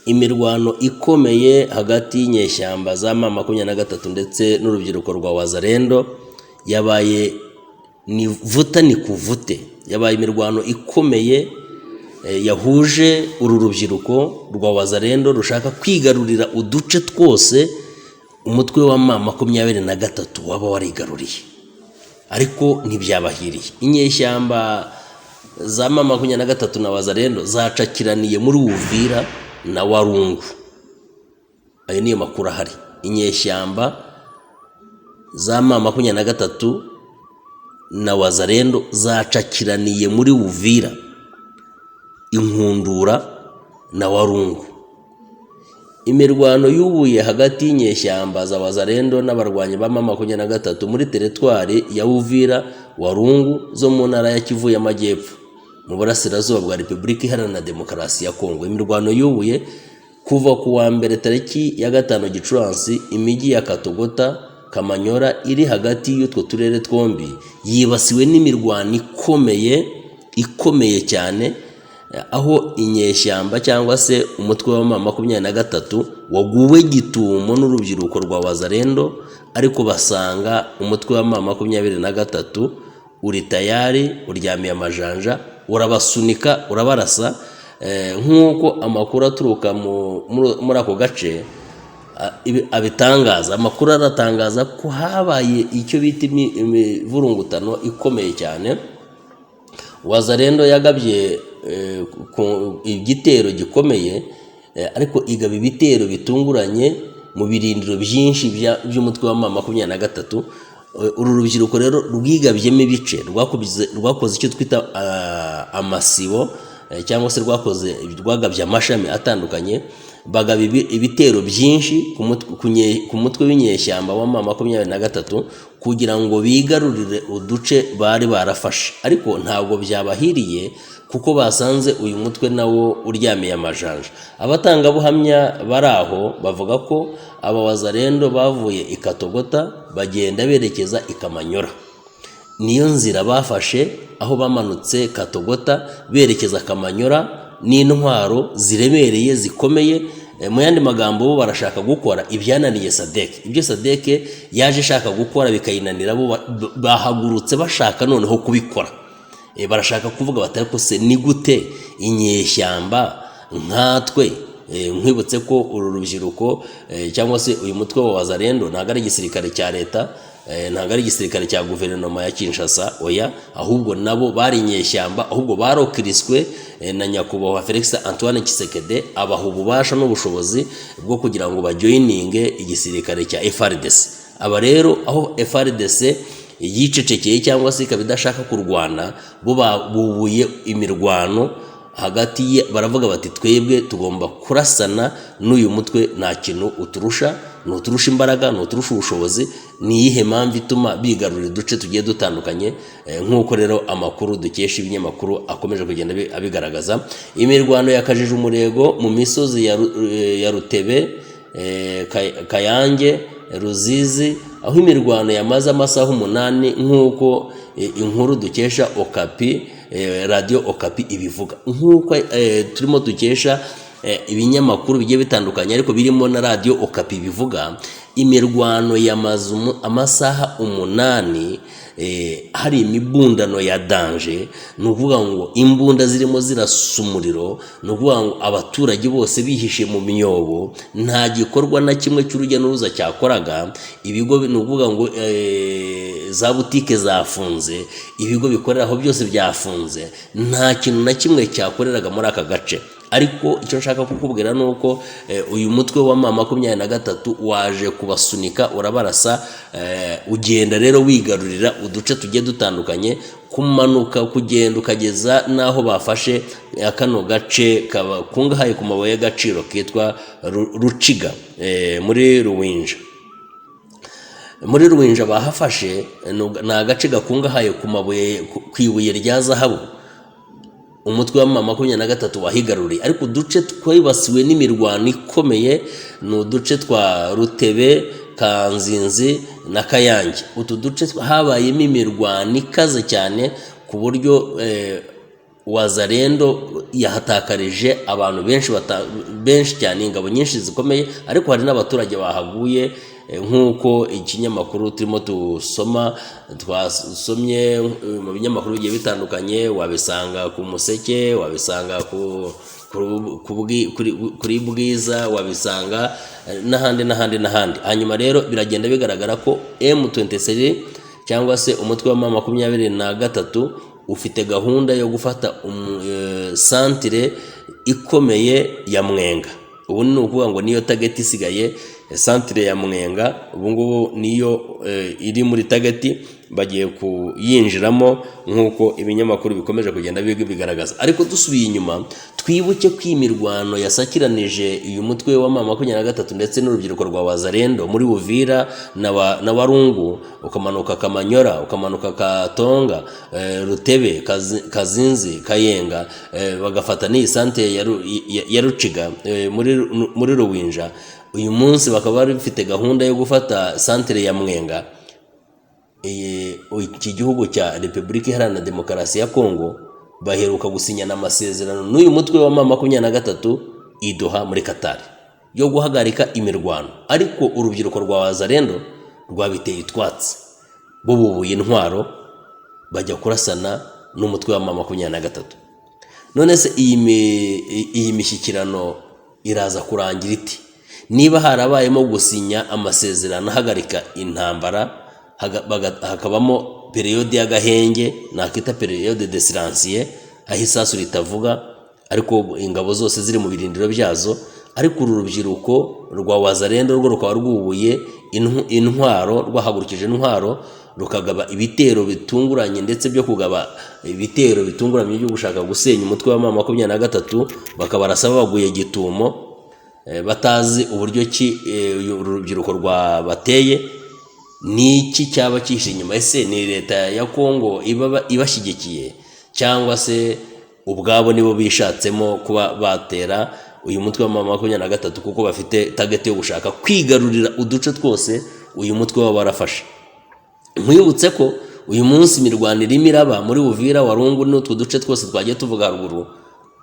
imirwano ikomeye hagati y'inyeshyamba za M23 ndetse n'urubyiruko rwa Wazalendo yabaye ni vuta ni kuvute, yabaye imirwano ikomeye yahuje uru rubyiruko rwa Wazalendo rushaka kwigarurira uduce twose umutwe wa M23 waba warigaruriye, ariko ntibyabahiriye. Inyeshyamba za M23 na Wazalendo zacakiraniye muri Uvira na Warungu. Ayo niyo makuru ahari. Inyeshyamba za M23 na Wazalendo zacakiraniye muri Uvira, Inkundura na Warungu. Imirwano yubuye hagati y'inyeshyamba za Wazalendo n'abarwanyi ba M23 muri teritwari ya Uvira, Warungu zo mu ntara ya Kivu y'Amajyepfo mu burasirazuba bwa Repubulika Iharanira Demokarasi ya Kongo. Imirwano yubuye kuva ku wa mbere tariki ya 5 Gicurasi, imijyi ya Katogota, Kamanyora iri hagati y'utwo turere twombi yibasiwe n'imirwano ikomeye cyane, aho inyeshyamba cyangwa se umutwe wa M23 waguwe gitumo n'urubyiruko rwa Wazalendo, ariko basanga umutwe wa M23 uri tayari, uryamiye amajanja, urabasunika, urabarasa. Nk'uko amakuru aturuka muri ako gace abitangaza, amakuru aratangaza ko habaye icyo bita imivurungutano ikomeye cyane. Wazalendo yagabye igitero gikomeye, ariko igaba ibitero bitunguranye mu birindiro byinshi by'umutwe wa M23. Uru rubyiruko rero rwigabyemo ibice, rwakoze icyo twita amasibo, cyangwa se rwagabye amashami atandukanye, bagaba ibitero byinshi ku mutwe w'inyeshyamba wa M23 kugira ngo bigarurire uduce bari barafashe, ariko ntabwo byabahiriye kuko basanze uyu mutwe nawo uryamiye amajanja. Abatangabuhamya bari aho bavuga ko aba Wazalendo bavuye i Katogota bagenda berekeza i Kamanyora. Niyo nzira bafashe, aho bamanutse Katogota berekeza Kamanyora n'intwaro ziremereye zikomeye. Mu yandi magambo bo barashaka gukora ibyananiye Sadek, ibyo Sadek yaje shaka gukora bikayinanira, bo bahagurutse bashaka noneho kubikora. Barashaka kuvuga batari ko se ni gute inyeshyamba nkatwe, nkwibutse ko uru rubyiruko cyangwa se uyu mutwe wa Wazalendo ntabwo ari igisirikare cya leta, ntabwo ari igisirikare cya guverinoma ya Kinshasa, oya, ahubwo nabo bari inyeshyamba, ahubwo barokiriswe na nyakubahwa Felix Antoine Tshisekedi, abaha ububasha n'ubushobozi bwo kugira ngo bajoyininge igisirikare cya FARDC. Aba rero aho FARDC yicecekeye cyangwa se ikaba idashaka kurwana, bo bubuye imirwano hagati, baravuga bati twebwe tugomba kurasana n'uyu mutwe, nta kintu uturusha, nuturusha imbaraga, nuturusha ubushobozi. Ni iyihe mpamvu ituma bigarurira uduce tugiye dutandukanye? Nk'uko rero amakuru dukesha ibinyamakuru akomeje kugenda abigaragaza. Imirwano yakajije umurego mu misozi ya Rutebe, Kayange, Ruzizi, aho imirwano yamaze amasaha 8 nk'uko inkuru dukesha Okapi, radio Okapi ibivuga. Nk'uko turimo dukesha ibinyamakuru bigiye bitandukanye ariko birimo na radio Okapi bivuga, imirwano yamaze amasaha 8, hari imibundano ya danje. Nuvuga ngo imbunda zirimo zirasa umuriro, nuvuga ngo abaturage bose bihishe mu myobo, nta gikorwa na kimwe cy'urujya n'uruza cyakoraga. Ibigo nuvuga ngo za butike zafunze, ibigo bikorera aho byose byafunze, nta kintu na kimwe cyakoreraga muri aka gace. Ariko icyo nshaka kukubwira nuko uyu mutwe wa M23 waje kubasunika, urabarasa, ugenda rero wigarurira uduce tugiye dutandukanye, kumanuka kugenda ukageza naho bafashe akano gace kungahaye ku mabuye y'agaciro kitwa Ruciga, muri Ruwinja. Muri Ruwinja bahafashe ni agace gakungahaye ku mabuye, ku ibuye rya zahabu. Umutwe wa M23 wahigaruriye, ariko uduce twibasiwe n'imirwano ikomeye ni uduce twa Rutebe, Kanzinzi na Kayange. Utu duce habayemo imirwano ikaze cyane ku buryo Wazalendo yahatakarije abantu benshi cyane, ingabo nyinshi zikomeye, ariko hari n'abaturage bahaguye nk'uko ikinyamakuru turimo twasomye mu binyamakuru bigiye bitandukanye. Wabisanga ku Museke, wabisanga kuri Bwiza, wabisanga n'ahandi. Hanyuma rero biragenda bigaragara ko M23 cyangwa se umutwe wa M23 ufite gahunda yo gufata santire ikomeye ya Mwenga. Ubu ni ukuvuga ngo niyo target isigaye, santire ya Mwenga ubu ngubu niyo iri muri target bagiye kuyinjiramo nk'uko ibinyamakuru bikomeje kugenda bigaragaza. Ariko dusubiye inyuma twibuke ko imirwano yasakiranije uyu mutwe wa M23 ndetse n'urubyiruko rwa Wazalendo muri Uvira na Warungu, ukamanuka Kamanyora, ukamanuka Katonga, Rutebe, Kazinzi, Kayenga, bagafata n'iyi sante ya Ruciga muri Ruwinja. Uyu munsi bakaba bafite gahunda yo gufata santere ya Mwenga. Iki gihugu cya Repubulika Iharanira Demokarasi ya Kongo baheruka gusinyana amasezerano n'uyu mutwe wa M23 i Doha muri Qatar yo guhagarika imirwano, ariko urubyiruko rwa Wazalendo rwabiteye itwatsi, bo bubuye intwaro bajya kurasana n'umutwe wa M23. None se iyi mishyikirano iraza kurangira iti? Niba harabayemo gusinya amasezerano ahagarika intambara, hakabamo periode y'agahenge, nakita periode de silencieux, aho isasu ritavuga ariko ingabo zose ziri mu birindiro byazo, ariko uru rubyiruko rwa Wazalendo rwo rukaba rwubuye intwaro, rwahagurukije intwaro rukagaba ibitero bitunguranye, ndetse byo kugaba ibitero bitunguranye byo gushaka gusenya umutwe wa M23, bakabarasa baguye gitumo, batazi uburyo ki urubyiruko rwabateye. Niki cyaba kishe inyuma? Ese ni leta ya Kongo ibashyigikiye, cyangwa se ubwabo nibo bishatsemo kuba batera uyu mutwe wa M23 kuko bafite target yo gushaka kwigarurira uduce twose uyu mutwe wa barafashe? Nkwibutse ko uyu munsi imirwano irimo iraba muri Uvira, Warungu n'utwo duce twose twagiye tuvuga haruguru,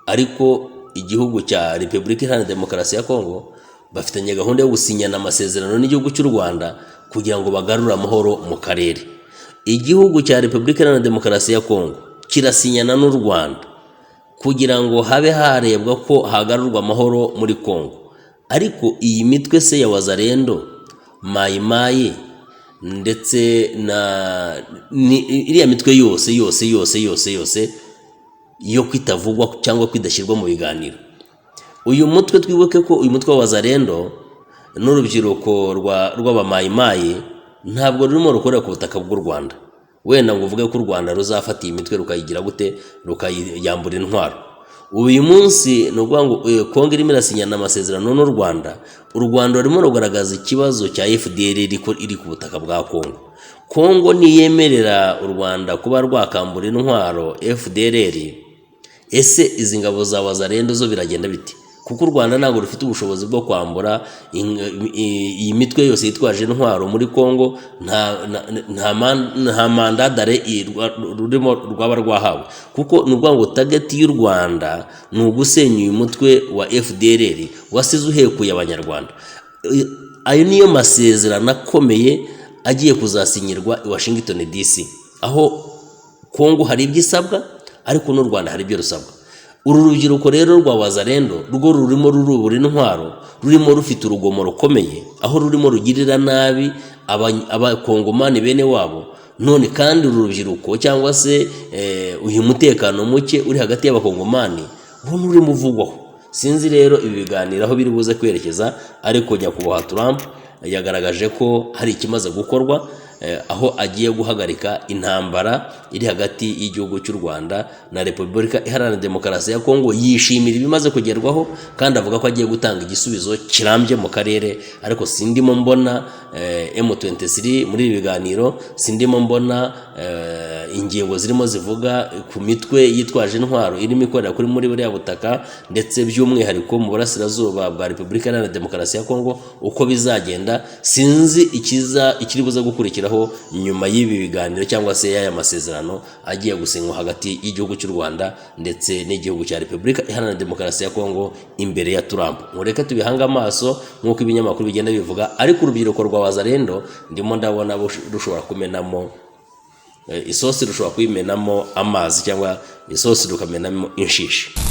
ariko igihugu cya Repubulika Iharanira Demokarasi ya Kongo bafitanye gahunda yo gusinyana amasezerano n'igihugu cy'u Rwanda kugira ngo bagarure amahoro mu karere. Igihugu cya Repubulika Iharanira Demokarasi ya Kongo kirasinyana n'u Rwanda kugira ngo habe harebwa ko hagarurwa amahoro muri Kongo, ariko iyi mitwe se ya Wazalendo, Mai Mai ndetse iriya mitwe yose yo kwitavugwa cyangwa kwidashyirwa mu biganiro. Uyu mutwe twibuke ko uyu mutwe wa Wazalendo n'urubyiruko rw'abamayimayi ntabwo rurimo rukorera ku butaka bw'u Rwanda. Wenda ngo uvuge ko u Rwanda ruzafata iyi mitwe rukayigira gute, rukayambura intwaro. Uyu munsi no kuvuga ngo Kongo irimo irasinyana amasezerano n'u Rwanda. U Rwanda rurimo rugaragaza ikibazo cya FDLR iri ku butaka bwa Kongo. Kongo niyemerera u Rwanda kuba rwakambura intwaro FDLR, ese izi ngabo za Wazalendo zo biragenda biti? Kuko u Rwanda ntabwo rufite ubushobozi bwo kwambura iyi mitwe yose yitwaje intwaro muri Kongo. Nta mandadare rurimo rwaba rwahawe, kuko n'ubwo ngo target y'u Rwanda ni ugusenya uyu mutwe wa FDLR wasize uhekuye abanyarwanda. Ayo niyo masezerano akomeye agiye kuzasinyirwa i Washington DC, aho Kongo hari ibyo isabwa ariko n'u Rwanda hari ibyo rusabwa. Uru rubyiruko rero rwa Wazalendo rwo rurimo rurubura intwaro, rurimo rufite urugomo rukomeye, aho rurimo rugirira nabi abakongomani bene wabo. None kandi uru rubyiruko cyangwa se uyu mutekano muke uri hagati y'abakongomani ubu urimo uvugwaho. Sinzi rero ibi biganiro aho biri buze kwerekeza, ariko nyakubahwa Trump yagaragaje ko hari ikimaze gukorwa, aho agiye guhagarika intambara iri hagati y'igihugu cy'u Rwanda na Repubulika Iharanira Demokarasi ya Kongo. Yishimira ibimaze kugerwaho kandi avuga ko agiye gutanga igisubizo kirambye mu karere. Ariko sindimo mbona M23 muri ibi biganiro, sindimo mbona ingingo zirimo zivuga ku mitwe yitwaje intwaro irimo ikorera kuri muri buriya butaka, ndetse by'umwihariko mu burasirazuba bwa Repubulika Iharanira Demokarasi ya Kongo uko bizagenda. Sinzi ikiri buza gukurikiraho kuzashyirwaho nyuma y'ibi biganiro cyangwa se y'aya masezerano agiye gusinywa hagati y'igihugu cy'u Rwanda ndetse n'igihugu cya Repubulika Iharanira Demokarasi ya Kongo imbere ya Trump. Mureke tubihanga amaso nk'uko ibinyamakuru bigenda bivuga, ariko urubyiruko rwa Wazalendo ndimo ndabona rushobora kumenamo isosi, rushobora kuyimenamo amazi cyangwa isosi rukamenamo inshishi.